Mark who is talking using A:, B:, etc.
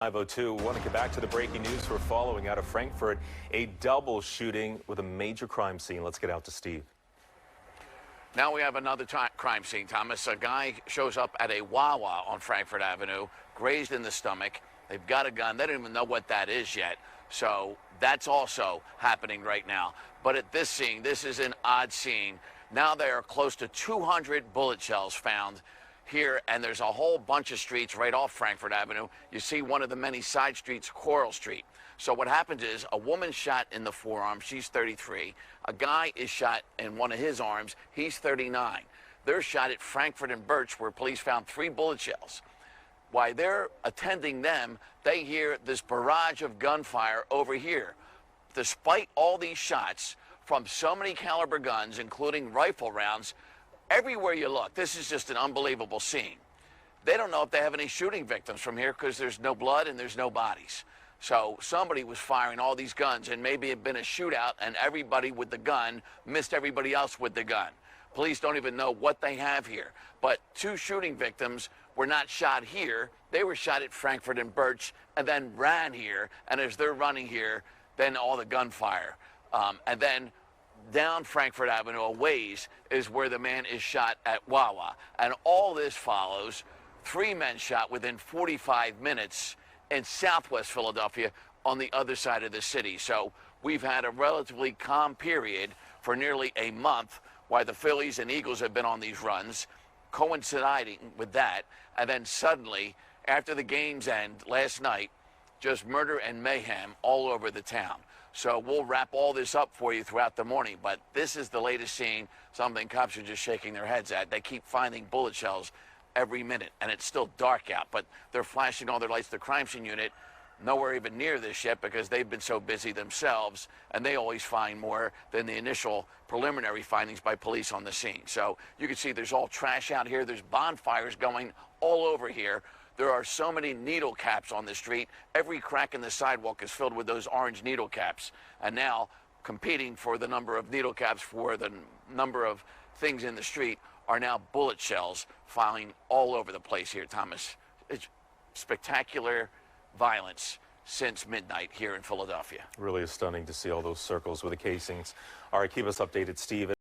A: 5:02. Want to get back to the breaking news we're following out of Frankford. A double shooting with a major crime scene. Let's get out to Steve.
B: Now we have another crime scene, Thomas. A guy shows up at a Wawa on Frankford Avenue, grazed in the stomach. They've got a gun. They don't even know what that is yet. So that's also happening right now. But at this scene, this is an odd scene. Now there are close to 200 bullet shells found here, and there's a whole bunch of streets right off Frankford Avenue. You see one of the many side streets, Coral Street. So what happens is a woman shot in the forearm. She's 33. A guy is shot in one of his arms. He's 39. They're shot at Frankford and Birch, where police found 3 bullet shells. While they're attending them, they hear this barrage of gunfire over here. Despite all these shots from so many caliber guns, including rifle rounds, everywhere you look, this is just an unbelievable scene. They don't know if they have any shooting victims from here because there's no blood and there's no bodies. So somebody was firing all these guns, and maybe it had been a shootout and everybody with the gun missed everybody else with the gun. Police don't even know what they have here. But 2 shooting victims were not shot here. They were shot at Frankford and Birch and then ran here. And as they're running here, then all the gunfire. And then down Frankford Avenue a ways is where the man is shot at Wawa. And all this follows 3 men shot within 45 minutes in southwest Philadelphia on the other side of the city. So we've had a relatively calm period for nearly a month while the Phillies and Eagles have been on these runs, coinciding with that. And then suddenly, after the game's end last night, just murder and mayhem all over the town. So we'll wrap all this up for you throughout the morning, but this is the latest scene, something cops are just shaking their heads at. They keep finding bullet shells every minute, and it's still dark out, but they're flashing all their lights. The crime scene unit, nowhere even near this yet because they've been so busy themselves, and they always find more than the initial preliminary findings by police on the scene. So you can see there's all trash out here. There's bonfires going all over here. There are so many needle caps on the street. Every crack in the sidewalk is filled with those orange needle caps. And now, competing for the number of needle caps for the number of things in the street are now bullet shells flying all over the place here, Thomas. It's spectacular violence since midnight here in Philadelphia.
A: Really is stunning to see all those circles with the casings. All right, keep us updated, Steve.